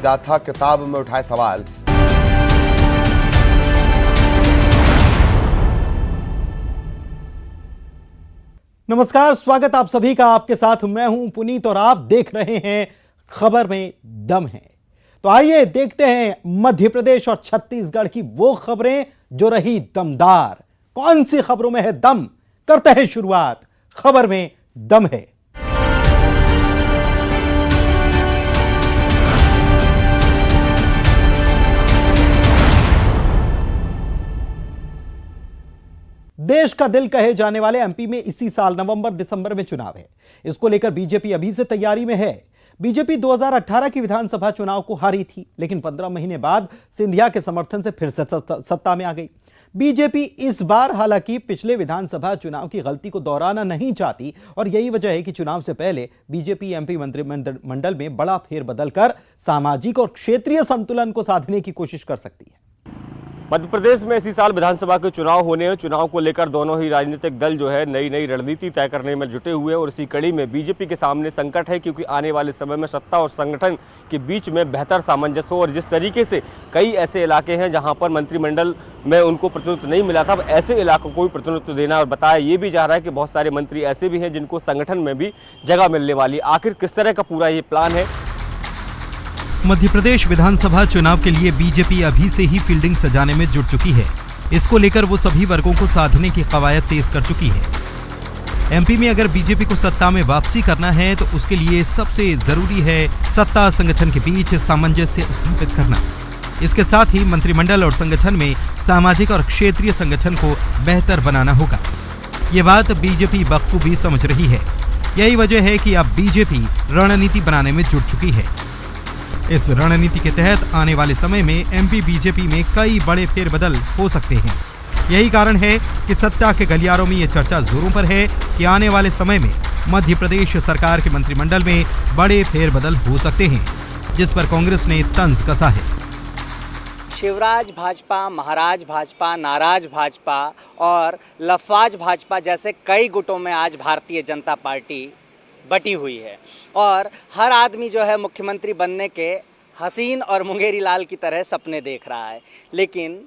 गाथा किताब में उठाए सवाल। नमस्कार, स्वागत आप सभी का। आपके साथ मैं हूं पुनीत और आप देख रहे हैं खबर में दम है। तो आइए देखते हैं मध्य प्रदेश और छत्तीसगढ़ की वो खबरें जो रही दमदार। कौन सी खबरों में है दम, करते हैं शुरुआत। खबर में दम है। देश का दिल कहे जाने वाले एमपी में इसी साल नवंबर दिसंबर में चुनाव है। इसको लेकर बीजेपी अभी से तैयारी में है। बीजेपी 2018 की विधानसभा चुनाव को हारी थी, लेकिन 15 महीने बाद सिंधिया के समर्थन से फिर से सत्ता में आ गई। बीजेपी इस बार हालांकि पिछले विधानसभा चुनाव की गलती को दोहराना नहीं चाहती और यही वजह है कि चुनाव से पहले बीजेपी एमपी मंत्रिमंडल में बड़ा फेरबदल कर सामाजिक और क्षेत्रीय संतुलन को साधने की कोशिश कर सकती है। मध्य प्रदेश में इसी साल विधानसभा के चुनाव होने हैं। चुनाव को लेकर दोनों ही राजनीतिक दल जो है नई रणनीति तय करने में जुटे हुए हैं और इसी कड़ी में बीजेपी के सामने संकट है, क्योंकि आने वाले समय में सत्ता और संगठन के बीच में बेहतर सामंजस्य हो। और जिस तरीके से कई ऐसे इलाके हैं जहां पर मंत्रिमंडल में उनको प्रतिनिधित्व नहीं मिला था, अब ऐसे इलाकों को भी प्रतिनिधित्व देना। और बताया ये भी जा रहा है कि बहुत सारे मंत्री ऐसे भी हैं जिनको संगठन में भी जगह मिलने वाली। आखिर किस तरह का पूरा ये प्लान है? मध्य प्रदेश विधानसभा चुनाव के लिए बीजेपी अभी से ही फील्डिंग सजाने में जुट चुकी है। इसको लेकर वो सभी वर्गों को साधने की कवायद तेज कर चुकी है। एमपी में अगर बीजेपी को सत्ता में वापसी करना है तो उसके लिए सबसे जरूरी है सत्ता संगठन के बीच सामंजस्य स्थापित करना। इसके साथ ही मंत्रिमंडल और संगठन में सामाजिक और क्षेत्रीय संगठन को बेहतर बनाना होगा। ये बात बीजेपी बखूबी समझ रही है। यही वजह है कि अब बीजेपी रणनीति बनाने में जुट चुकी है। इस रणनीति के तहत आने वाले समय में एमपी बीजेपी में कई बड़े फेरबदल हो सकते हैं। यही कारण है कि सत्ता के गलियारों में यह चर्चा जोरों पर है कि आने वाले समय में मध्य प्रदेश सरकार के मंत्रिमंडल में बड़े फेरबदल हो सकते हैं, जिस पर कांग्रेस ने तंज कसा है। शिवराज भाजपा, महाराज भाजपा, नाराज भाजपा और लफाज भाजपा जैसे कई गुटों में आज भारतीय जनता पार्टी बटी हुई है और हर आदमी जो है मुख्यमंत्री बनने के हसीन और मुंगेरी लाल की तरह सपने देख रहा है। लेकिन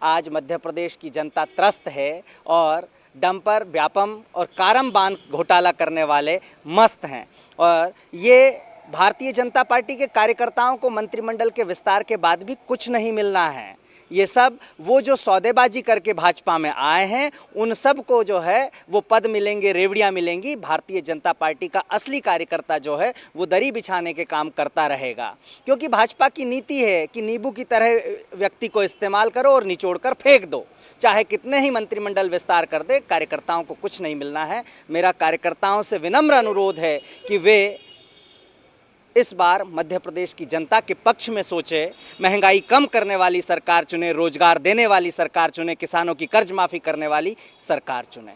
आज मध्य प्रदेश की जनता त्रस्त है और डंपर, व्यापम और कारम बांध घोटाला करने वाले मस्त हैं। और ये भारतीय जनता पार्टी के कार्यकर्ताओं को मंत्रिमंडल के विस्तार के बाद भी कुछ नहीं मिलना है। ये सब वो जो सौदेबाजी करके भाजपा में आए हैं उन सब को जो है वो पद मिलेंगे, रेवड़ियाँ मिलेंगी। भारतीय जनता पार्टी का असली कार्यकर्ता जो है वो दरी बिछाने के काम करता रहेगा, क्योंकि भाजपा की नीति है कि नींबू की तरह व्यक्ति को इस्तेमाल करो और निचोड़ कर फेंक दो। चाहे कितने ही मंत्रिमंडल विस्तार कर दे, कार्यकर्ताओं को कुछ नहीं मिलना है। मेरा कार्यकर्ताओं से विनम्र अनुरोध है कि वे इस बार मध्य प्रदेश की जनता के पक्ष में सोचे, महंगाई कम करने वाली सरकार चुने, रोजगार देने वाली सरकार चुने, किसानों की कर्ज माफी करने वाली सरकार चुने,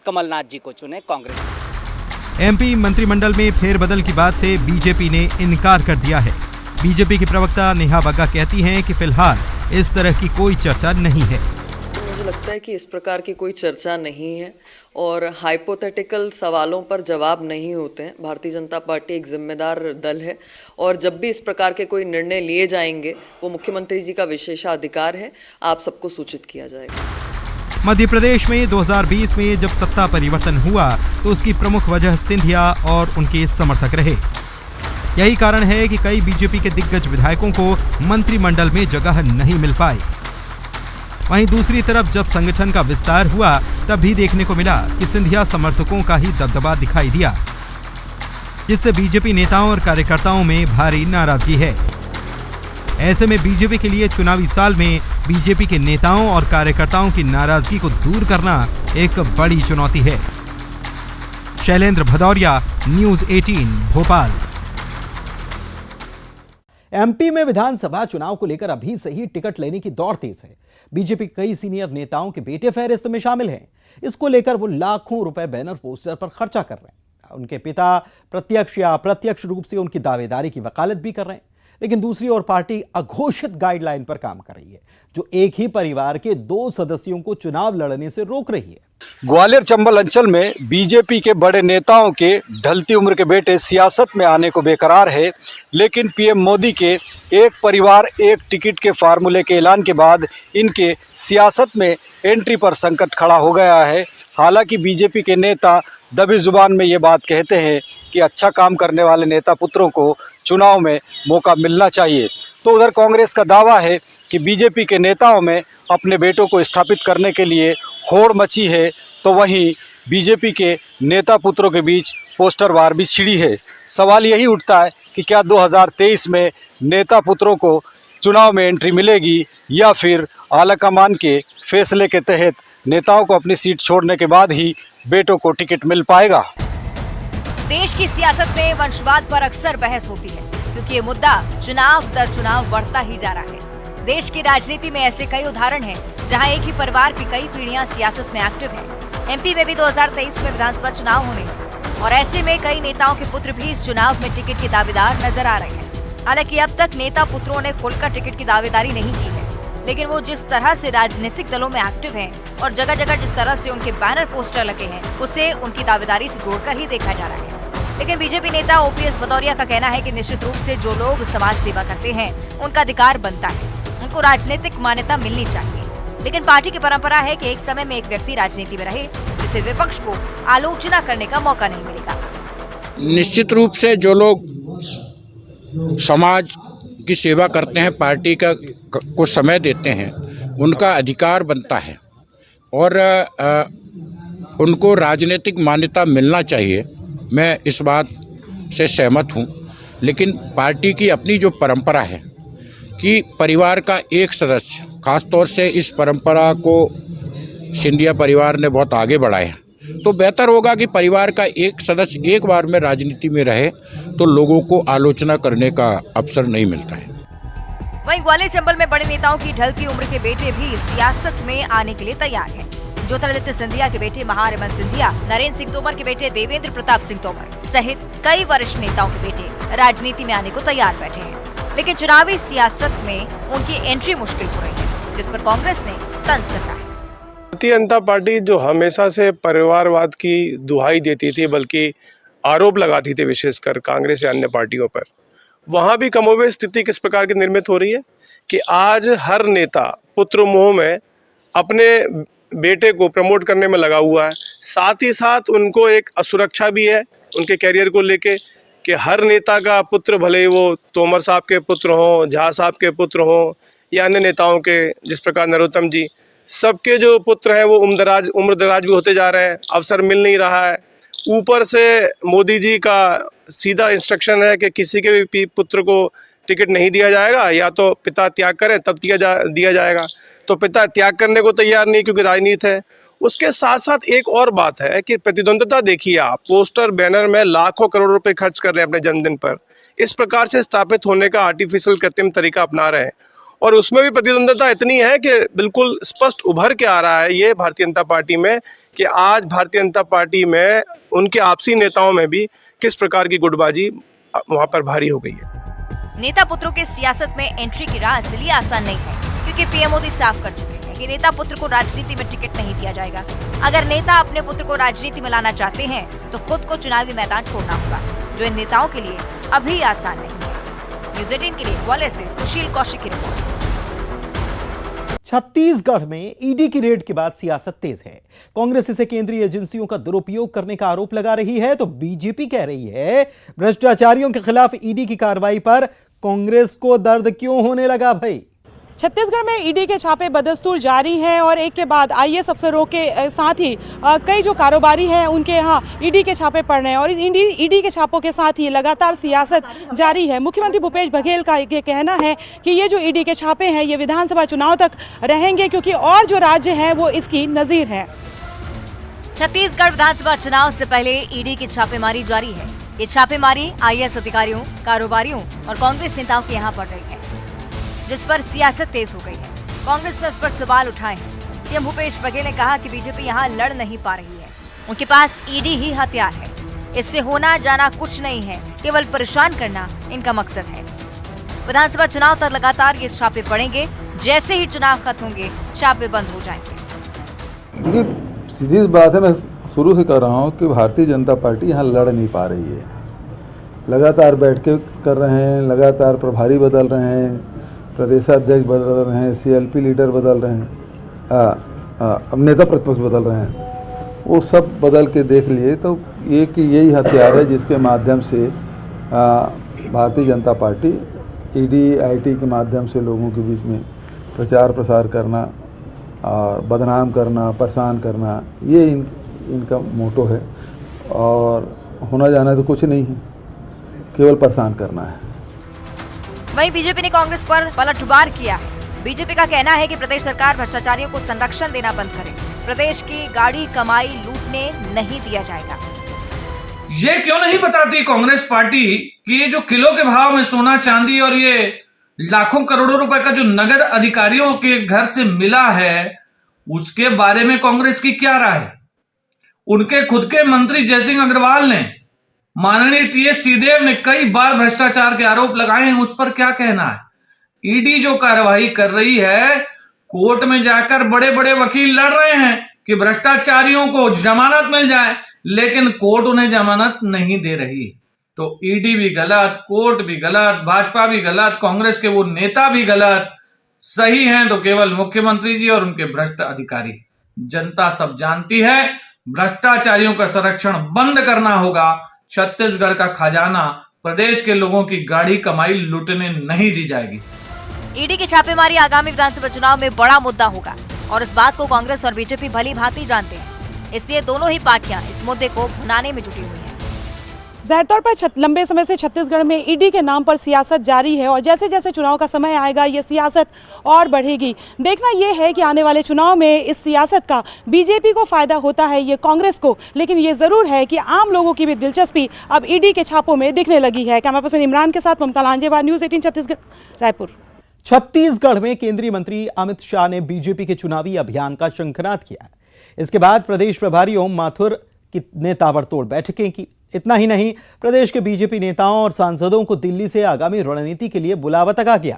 कमलनाथ जी को चुने, कांग्रेस को। एमपी मंत्रिमंडल में फेरबदल की बात से बीजेपी ने इनकार कर दिया है। बीजेपी की प्रवक्ता नेहा बग्गा कहती हैं कि फिलहाल इस तरह की कोई चर्चा नहीं है। मुझे लगता है कि इस प्रकार की कोई चर्चा नहीं है और हाइपोथेटिकल सवालों पर जवाब नहीं होते हैं। भारतीय जनता पार्टी एक जिम्मेदार दल है और जब भी इस प्रकार के कोई निर्णय लिए जाएंगे वो मुख्यमंत्री जी का विशेषाधिकार है, आप सबको सूचित किया जाएगा। मध्य प्रदेश में 2020 में जब सत्ता परिवर्तन हुआ तो उसकी प्रमुख वजह सिंधिया और उनके समर्थक रहे। यही कारण है कि कई बीजेपी के दिग्गज विधायकों को मंत्रिमंडल में जगह नहीं मिल पाई। वहीं दूसरी तरफ जब संगठन का विस्तार हुआ तब भी देखने को मिला कि सिंधिया समर्थकों का ही दबदबा दिखाई दिया, जिससे बीजेपी नेताओं और कार्यकर्ताओं में भारी नाराजगी है। ऐसे में बीजेपी के लिए चुनावी साल में बीजेपी के नेताओं और कार्यकर्ताओं की नाराजगी को दूर करना एक बड़ी चुनौती है। शैलेंद्र भदौरिया, न्यूज़ 18 भोपाल। एमपी में विधानसभा चुनाव को लेकर अभी से ही टिकट लेने की दौड़ तेज है। बीजेपी के कई सीनियर नेताओं के बेटे फहरिस्त में शामिल हैं। इसको लेकर वो लाखों रुपए बैनर पोस्टर पर खर्चा कर रहे हैं। उनके पिता प्रत्यक्ष या अप्रत्यक्ष रूप से उनकी दावेदारी की वकालत भी कर रहे हैं। लेकिन दूसरी ओर पार्टी अघोषित गाइडलाइन पर काम कर रही है, जो एक ही परिवार के 2 सदस्यों को चुनाव लड़ने से रोक रही है। ग्वालियर चंबल अंचल में बीजेपी के बड़े नेताओं के ढलती उम्र के बेटे सियासत में आने को बेकरार है, लेकिन पीएम मोदी के एक परिवार एक टिकट के फार्मूले के ऐलान के बाद इनके सियासत में एंट्री पर संकट खड़ा हो गया है। हालांकि बीजेपी के नेता दबी जुबान में ये बात कहते हैं कि अच्छा काम करने वाले नेता पुत्रों को चुनाव में मौका मिलना चाहिए, तो उधर कांग्रेस का दावा है कि बीजेपी के नेताओं में अपने बेटों को स्थापित करने के लिए होड़ मची है, तो वहीं बीजेपी के नेता पुत्रों के बीच पोस्टर वार भी छिड़ी है। सवाल यही उठता है कि क्या 2023 में नेता पुत्रों को चुनाव में एंट्री मिलेगी या फिर आलाकमान के फैसले के तहत नेताओं को अपनी सीट छोड़ने के बाद ही बेटों को टिकट मिल पाएगा। देश की सियासत में वंशवाद पर अक्सर बहस होती है, क्योंकि ये मुद्दा चुनाव दर चुनाव बढ़ता ही जा रहा है। देश की राजनीति में ऐसे कई उदाहरण हैं, जहां एक ही परिवार की कई पीढ़ियां सियासत में एक्टिव हैं। एमपी में भी 2023 में विधानसभा चुनाव होने हैं और ऐसे में कई नेताओं के पुत्र भी इस चुनाव में टिकट के दावेदार नजर आ रहे हैं। हालांकि अब तक नेता पुत्रों ने खुलकर टिकट की दावेदारी नहीं की है, लेकिन वो जिस तरह से राजनीतिक दलों में एक्टिव हैं और जगह जगह जिस तरह से उनके बैनर पोस्टर लगे हैं, उसे उनकी दावेदारी से जोड़कर ही देखा जा रहा है। लेकिन बीजेपी नेता ओपीएस भदौरिया का कहना है कि निश्चित रूप से जो लोग समाज सेवा करते हैं उनका अधिकार बनता है, उनको राजनीतिक मान्यता मिलनी चाहिए। लेकिन पार्टी की परंपरा है कि एक समय में एक व्यक्ति राजनीति में रहे जिसे विपक्ष को आलोचना करने का मौका नहीं मिलेगा। निश्चित रूप से जो लोग समाज की सेवा करते हैं, पार्टी को समय देते हैं, उनका अधिकार बनता है और उनको राजनीतिक मान्यता मिलना चाहिए। मैं इस बात से सहमत हूँ, लेकिन पार्टी की अपनी जो परंपरा है कि परिवार का एक सदस्य, खास तौर से इस परंपरा को सिंधिया परिवार ने बहुत आगे बढ़ाया, तो बेहतर होगा कि परिवार का एक सदस्य एक बार में राजनीति में रहे तो लोगों को आलोचना करने का अवसर नहीं मिलता है। वहीं ग्वालियर चंबल में बड़े नेताओं की ढलती उम्र के बेटे भी सियासत में आने के लिए तैयार हैं। ज्योतिरादित्य सिंधिया के बेटे महारेमन सिंधिया, नरेंद्र सिंह तोमर के बेटे देवेंद्र प्रताप सिंह तोमर सहित कई वरिष्ठ नेताओं के बेटे राजनीति में आने को तैयार बैठे हैं, लेकिन चुनावी सियासत में उनकी एंट्री मुश्किल हो रही है, जिस पर कांग्रेस ने तंज कसा है। भारतीय जनता पार्टी जो हमेशा से परिवारवाद की दुहाई देती थी, बल्कि आरोप लगाती थी विशेषकर कांग्रेस या अन्य पार्टियों पर, वहाँ भी कमोबेश स्थिति किस प्रकार की निर्मित हो रही है कि आज हर नेता पुत्र मोह में अपने बेटे को प्रमोट करने में लगा हुआ है। साथ ही साथ उनको एक असुरक्षा भी है उनके कैरियर को लेके कि हर नेता का पुत्र, भले ही वो तोमर साहब के पुत्र हों, झा साहब के पुत्र हों या अन्य नेताओं के, जिस प्रकार नरोत्तम जी, सबके जो पुत्र हैं वो उम्र दराज भी होते जा रहे हैं, अवसर मिल नहीं रहा है। ऊपर से मोदी जी का सीधा इंस्ट्रक्शन है कि किसी के भी पुत्र को टिकट नहीं दिया जाएगा, या तो पिता त्याग करें तब दिया जाएगा। तो पिता त्याग करने को तैयार नहीं, क्योंकि राजनीति है। उसके साथ साथ एक और बात है कि प्रतिद्वंद्विता देखिए आप, पोस्टर बैनर में लाखों करोड़ रुपए खर्च कर रहे हैं अपने जन्मदिन पर। इस प्रकार से स्थापित होने का आर्टिफिशियल कृत्रिम तरीका अपना रहे हैं, और उसमें भी प्रतिद्वंद्विता इतनी है कि बिल्कुल स्पष्ट उभर के आ रहा है ये भारतीय जनता पार्टी में कि आज भारतीय जनता पार्टी में उनके आपसी नेताओं में भी किस प्रकार की गुटबाजी वहाँ पर भारी हो गई है। नेता पुत्रों के सियासत में एंट्री की राह इसलिए आसान नहीं है क्योंकि पीएम मोदी साफ कर चुके हैं कि नेता पुत्र को राजनीति में टिकट नहीं दिया जाएगा। अगर नेता अपने पुत्र को राजनीति में लाना चाहते हैं तो खुद को चुनावी मैदान छोड़ना होगा, जो इन नेताओं के लिए अभी आसान नहीं है। न्यूज़ 18 के लिए ग्वालियर से सुशील कौशिक की रिपोर्ट। छत्तीसगढ़ में ईडी की रेड के बाद सियासत तेज है। कांग्रेस इसे केंद्रीय एजेंसियों का दुरुपयोग करने का आरोप लगा रही है, तो बीजेपी कह रही है भ्रष्टाचारियों के खिलाफ ईडी की कार्रवाई पर कांग्रेस को दर्द क्यों होने लगा भाई। छत्तीसगढ़ में ईडी के छापे बदस्तूर जारी हैं और एक के बाद आईएएस अफसरों के साथ ही कई जो कारोबारी हैं उनके यहाँ ईडी के छापे पड़ रहे हैं, और ईडी के छापों के साथ ही लगातार सियासत जारी है। मुख्यमंत्री भूपेश बघेल का ये कहना है कि ये जो ईडी के छापे हैं ये विधानसभा चुनाव तक रहेंगे, क्योंकि और जो राज्य हैं वो इसकी नज़ीर है। छत्तीसगढ़ विधानसभा चुनाव से पहले ईडी की छापेमारी जारी है। ये छापेमारी आईएएस अधिकारियों, कारोबारियों और कांग्रेस नेताओं के यहाँ पड़ रही है, जिस पर सियासत तेज हो गई है। कांग्रेस ने इस पर सवाल उठाए हैं। सीएम भूपेश बघेल ने कहा कि बीजेपी यहाँ लड़ नहीं पा रही है, उनके पास ईडी ही हथियार है। इससे होना जाना कुछ नहीं है, केवल परेशान करना इनका मकसद है। विधानसभा चुनाव तक लगातार ये छापे पड़ेंगे। जैसे ही चुनाव खत्म होंगे छापे बंद हो जाएंगे। देखिए, सीधी बात है, मैं शुरू से कह रहा हूँ कि भारतीय जनता पार्टी यहाँ लड़ नहीं पा रही है। लगातार बैठ के कर रहे हैं, लगातार प्रभारी बदल रहे हैं, प्रदेशाध्यक्ष बदल रहे हैं, CLP लीडर बदल रहे हैं, अब नेता प्रतिपक्ष बदल रहे हैं। वो सब बदल के देख लिए तो यही हथियार है जिसके माध्यम से Bharatiya Janata party ED IT के माध्यम से लोगों के बीच में प्रचार प्रसार करना और बदनाम करना, परेशान करना, ये इनका मोटो है। और होना जाना तो कुछ नहीं है, केवल परेशान करना है। वहीं बीजेपी ने कांग्रेस पर पलटवार किया है। बीजेपी का कहना है कि प्रदेश सरकार भ्रष्टाचारियों को संरक्षण देना बंद करे। प्रदेश की गाड़ी कमाई लूटने नहीं दिया जाएगा। ये क्यों नहीं बताती कांग्रेस पार्टी कि ये जो किलो के भाव में सोना चांदी और ये लाखों करोड़ों रुपए का जो नगद अधिकारियों के घर से मिला है, उसके बारे में कांग्रेस की क्या राय है? उनके खुद के मंत्री जयसिंह अग्रवाल ने, माननीय TS सिंहदेव ने कई बार भ्रष्टाचार के आरोप लगाए हैं, उस पर क्या कहना है? ED जो कार्रवाई कर रही है, कोर्ट में जाकर बड़े बड़े वकील लड़ रहे हैं कि भ्रष्टाचारियों को जमानत मिल जाए, लेकिन कोर्ट उन्हें जमानत नहीं दे रही। तो ED भी गलत, कोर्ट भी गलत, भाजपा भी गलत, कांग्रेस के वो नेता भी गलत। सही हैं तो केवल मुख्यमंत्री जी और उनके भ्रष्ट अधिकारी। जनता सब जानती है, भ्रष्टाचारियों का संरक्षण बंद करना होगा। छत्तीसगढ़ का खजाना, प्रदेश के लोगों की गाड़ी कमाई लूटने नहीं दी जाएगी। ED की छापेमारी आगामी विधानसभा चुनाव में बड़ा मुद्दा होगा और इस बात को कांग्रेस और बीजेपी भली भांति जानते हैं। इसलिए दोनों ही पार्टियां इस मुद्दे को भुनाने में जुटी हुई हैं। जाहिर तौर पर लंबे समय से छत्तीसगढ़ में ED के नाम पर सियासत जारी है और जैसे जैसे चुनाव का समय आएगा ये सियासत और बढ़ेगी। देखना यह है कि आने वाले चुनाव में इस सियासत का बीजेपी को फायदा होता है, ये कांग्रेस को, लेकिन ये जरूर है कि आम लोगों की भी दिलचस्पी अब ED के छापों में दिखने लगी है। कैमरा पर्सन इमरान के साथ ममता लांजेवार, न्यूज़ 18 छत्तीसगढ़, रायपुर। छत्तीसगढ़ में केंद्रीय मंत्री अमित शाह ने बीजेपी के चुनावी अभियान का शंखनाद किया। इसके बाद प्रदेश प्रभारी ओम माथुर ने ताबड़तोड़ बैठकें की। इतना ही नहीं, प्रदेश के बीजेपी नेताओं और सांसदों को दिल्ली से आगामी रणनीति के लिए बुलावा तक आ गया।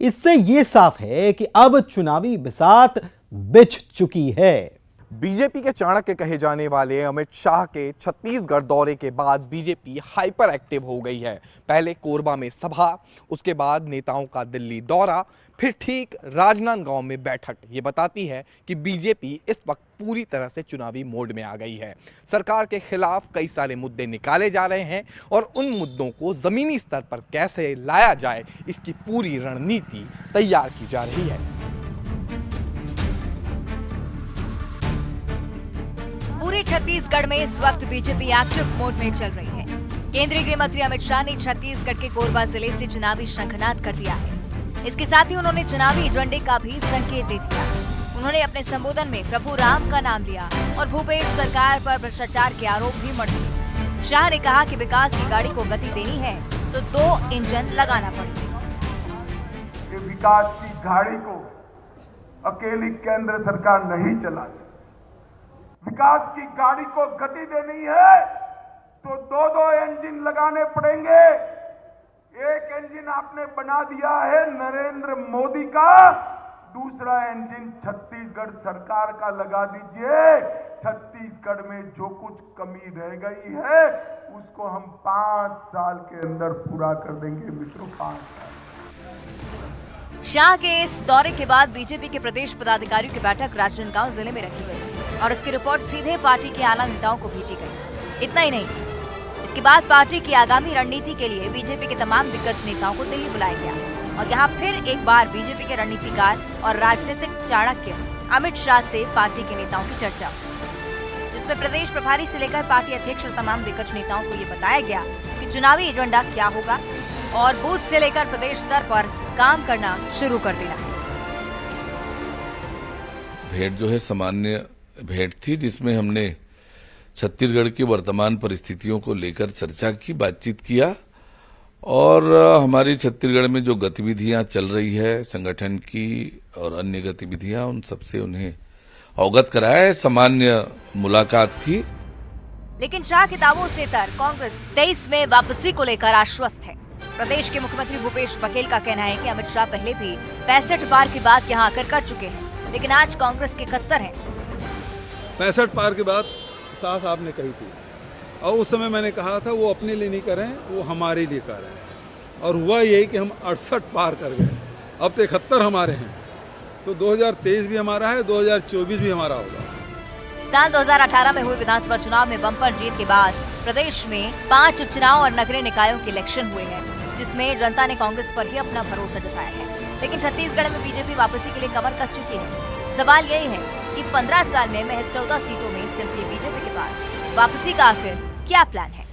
इससे यह साफ है कि अब चुनावी बिसात बिछ चुकी है। बीजेपी के चाणक्य कहे जाने वाले अमित शाह के छत्तीसगढ़ दौरे के बाद बीजेपी हाइपर एक्टिव हो गई है। पहले कोरबा में सभा, उसके बाद नेताओं का दिल्ली दौरा, फिर ठीक राजनांदगांव में बैठक। ये बताती है कि बीजेपी इस वक्त पूरी तरह से चुनावी मोड में आ गई है। सरकार के खिलाफ कई सारे मुद्दे निकाले जा रहे हैं और उन मुद्दों को जमीनी स्तर पर कैसे लाया जाए, इसकी पूरी रणनीति तैयार की जा रही है। पूरे छत्तीसगढ़ में इस वक्त बीजेपी एक्टिव मोड में चल रही है। केंद्रीय गृह मंत्री अमित शाह ने छत्तीसगढ़ के कोरबा जिले से चुनावी शंखनाद कर दिया है। इसके साथ ही उन्होंने चुनावी एजेंडे का भी संकेत दे दिया। उन्होंने अपने संबोधन में प्रभु राम का नाम लिया और भूपेश सरकार पर भ्रष्टाचार के आरोप भी मढ़े। शाह ने कहा कि विकास की गाड़ी को गति देनी है तो 2 इंजन लगाना पड़ेगा। विकास की गाड़ी को अकेली केंद्र सरकार नहीं चला सकती। विकास की गाड़ी को गति देनी है तो 2 इंजन लगाने पड़ेंगे। एक इंजन आपने बना दिया है नरेंद्र मोदी का, दूसरा इंजन छत्तीसगढ़ सरकार का लगा दीजिए। छत्तीसगढ़ में जो कुछ कमी रह गई है उसको हम 5 साल के अंदर पूरा कर देंगे मित्रों, 5 साल। शाह के इस दौरे के बाद बीजेपी के प्रदेश पदाधिकारियों की बैठक राजनांदगांव जिले में रखी गई और उसकी रिपोर्ट सीधे पार्टी के आला नेताओं को भेजी गई। इतना ही नहीं, इसके बाद पार्टी की आगामी रणनीति के लिए बीजेपी के तमाम दिग्गज नेताओं को दिल्ली बुलाया गया और यहाँ फिर एक बार बीजेपी के रणनीतिकार और राजनीतिक चाणक्य अमित शाह से पार्टी के नेताओं की चर्चा, जिसमें प्रदेश प्रभारी से लेकर पार्टी अध्यक्ष और तमाम दिग्गज नेताओं को ये बताया गया कि चुनावी एजेंडा क्या होगा और बूथ से लेकर प्रदेश स्तर पर काम करना शुरू कर देना है। भेंट जो है सामान्य भेंट थी, जिसमें हमने छत्तीसगढ़ की वर्तमान परिस्थितियों को लेकर चर्चा की, बातचीत किया और हमारी छत्तीसगढ़ में जो गतिविधियां चल रही है संगठन की और अन्य गतिविधियां, उन सबसे उन्हें अवगत कराया है। सामान्य मुलाकात थी। लेकिन शाह के दावों से तर कांग्रेस 23 में वापसी को लेकर आश्वस्त है। प्रदेश के मुख्यमंत्री भूपेश बघेल का कहना है कि अमित शाह पहले भी 65 पार की बात यहां आकर कर चुके हैं, लेकिन आज कांग्रेस के कट्टर हैं। 65 पार की बात साफ आपने कही थी और उस समय मैंने कहा था वो अपने लिए नहीं कर रहे हैं, वो हमारे लिए कर रहे हैं और हुआ यही कि हम 68 पार कर गए। अब तो 71 हमारे हैं, तो 2023 भी हमारा है, 2024 भी हमारा होगा। साल 2018 में हुए विधानसभा चुनाव में बम्पर जीत के बाद प्रदेश में 5 उपचुनाव और नगरीय निकायों के इलेक्शन हुए हैं, जिसमें जनता ने कांग्रेस पर ही अपना भरोसा जताया है। लेकिन छत्तीसगढ़ में बीजेपी वापसी के लिए कमर कस चुकी है। सवाल यही है कि 15 साल में महज 14 सीटों में सिर्फ बीजेपी के पास वापसी का आखिर क्या प्लान है।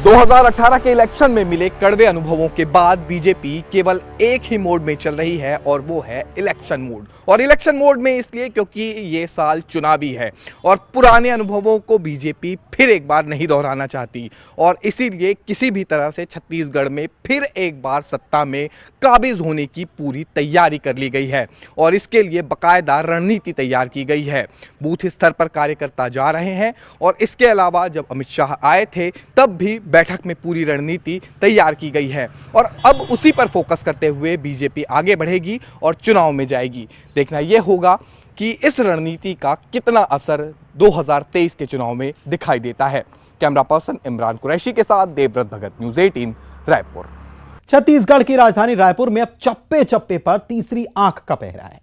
2018 के इलेक्शन में मिले कड़वे अनुभवों के बाद बीजेपी केवल एक ही मोड में चल रही है और वो है इलेक्शन मोड। और इलेक्शन मोड में इसलिए क्योंकि ये साल चुनावी है और पुराने अनुभवों को बीजेपी फिर एक बार नहीं दोहराना चाहती और इसीलिए किसी भी तरह से छत्तीसगढ़ में फिर एक बार सत्ता में काबिज होने की पूरी तैयारी कर ली गई है और इसके लिए बाकायदा रणनीति तैयार की गई है। बूथ स्तर पर कार्यकर्ता जा रहे हैं और इसके अलावा जब अमित शाह आए थे तब भी बैठक में पूरी रणनीति तैयार की गई है और अब उसी पर फोकस करते हुए बीजेपी आगे बढ़ेगी और चुनाव में जाएगी। देखना यह होगा कि इस रणनीति का कितना असर 2023 के चुनाव में दिखाई देता है। कैमरा पर्सन इमरान कुरैशी के साथ देवव्रत भगत, न्यूज़ 18 रायपुर। छत्तीसगढ़ की राजधानी रायपुर में अब चप्पे चप्पे पर तीसरी आंख का पहरा है।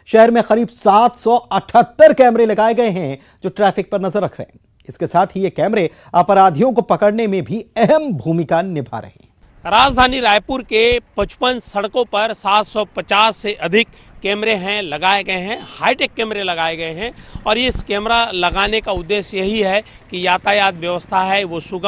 शहर में करीब 778 कैमरे लगाए गए हैं जो ट्रैफिक पर नजर रख रहे हैं। इसके साथ ही ये कैमरे अपराधियों को पकड़ने में भी अहम भूमिका निभा रहे हैं। राजधानी रायपुर के 55 सड़कों पर 750 से अधिक कैमरे हैं लगाए गए हैं, हाईटेक कैमरे लगाए गए हैं और इस कैमरा लगाने का उद्देश्य यही है कि यातायात व्यवस्था है वो सुगम